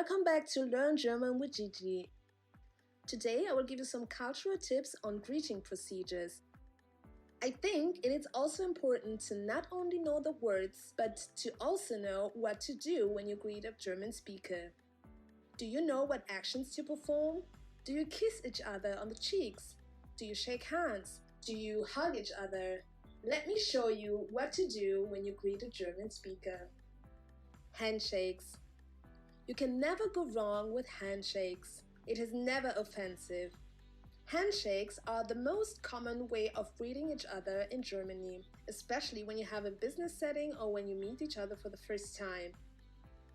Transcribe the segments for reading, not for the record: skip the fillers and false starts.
Welcome back to Learn German with Gigi. Today I will give you some cultural tips on greeting procedures. I think it is also important to not only know the words, but to also know what to do when you greet a German speaker. Do you know what actions to perform? Do you kiss each other on the cheeks? Do you shake hands? Do you hug each other? Let me show you what to do when you greet a German speaker. Handshakes. You can never go wrong with handshakes. It is never offensive. Handshakes are the most common way of greeting each other in Germany, especially when you have a business setting or when you meet each other for the first time.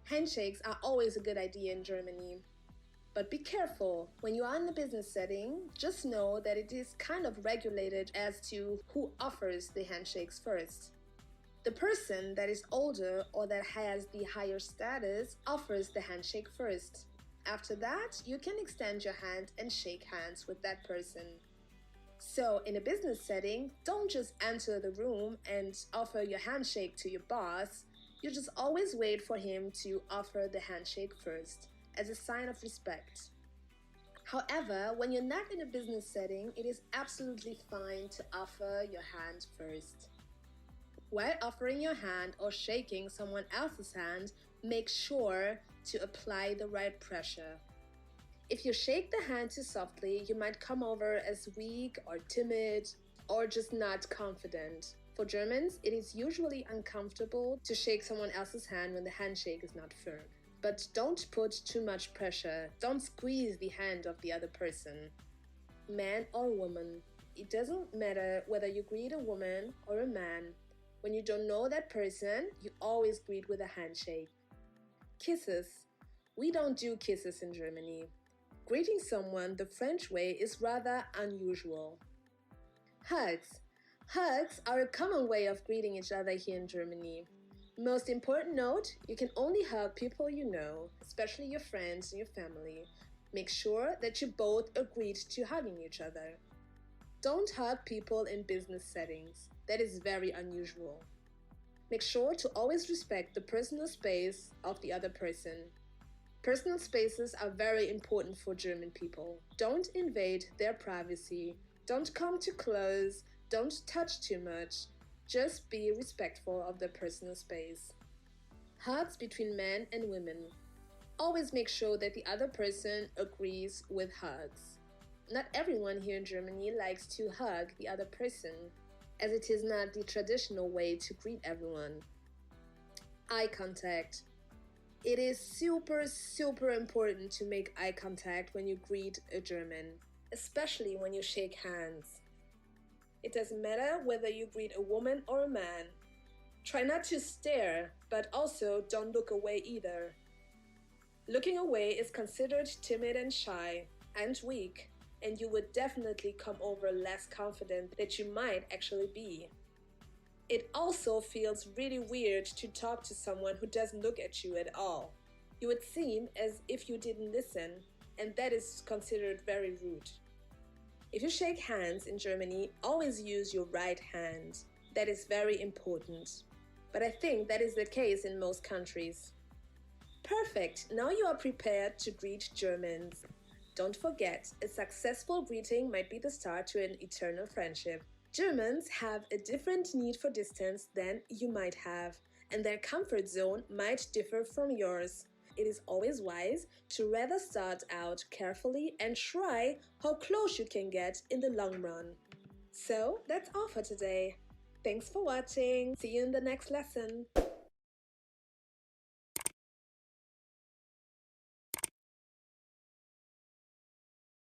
Handshakes are always a good idea in Germany. But be careful, when you are in a business setting, just know that it is kind of regulated as to who offers the handshakes first. The person that is older or that has the higher status offers the handshake first. After that, you can extend your hand and shake hands with that person. So, in a business setting, don't just enter the room and offer your handshake to your boss. You just always wait for him to offer the handshake first, as a sign of respect. However, when you're not in a business setting, it is absolutely fine to offer your hand first. While offering your hand or shaking someone else's hand, make sure to apply the right pressure. If you shake the hand too softly, you might come over as weak or timid or just not confident. For Germans, it is usually uncomfortable to shake someone else's hand when the handshake is not firm. But don't put too much pressure. Don't squeeze the hand of the other person. Man or woman, it doesn't matter whether you greet a woman or a man. When you don't know that person, you always greet with a handshake. Kisses. We don't do kisses in Germany. Greeting someone the French way is rather unusual. Hugs. Hugs are a common way of greeting each other here in Germany. Most important note, you can only hug people you know, especially your friends and your family. Make sure that you both agreed to hugging each other. Don't hug people in business settings. That is very unusual. Make sure to always respect the personal space of the other person. Personal spaces are very important for German people. Don't invade their privacy. Don't come too close. Don't touch too much. Just be respectful of their personal space. Hugs between men and women. Always make sure that the other person agrees with hugs. Not everyone here in Germany likes to hug the other person, as it is not the traditional way to greet everyone. Eye contact. It is super important to make eye contact when you greet a German, especially when you shake hands. It doesn't matter whether you greet a woman or a man. Try not to stare, but also don't look away either. Looking away is considered timid and shy and weak, and you would definitely come over less confident than you might actually be. It also feels really weird to talk to someone who doesn't look at you at all. You would seem as if you didn't listen, and that is considered very rude. If you shake hands in Germany, always use your right hand. That is very important. But I think that is the case in most countries. Perfect! Now you are prepared to greet Germans. Don't forget, a successful greeting might be the start to an eternal friendship. Germans have a different need for distance than you might have, and their comfort zone might differ from yours. It is always wise to rather start out carefully and try how close you can get in the long run. So, that's all for today. Thanks for watching. See you in the next lesson.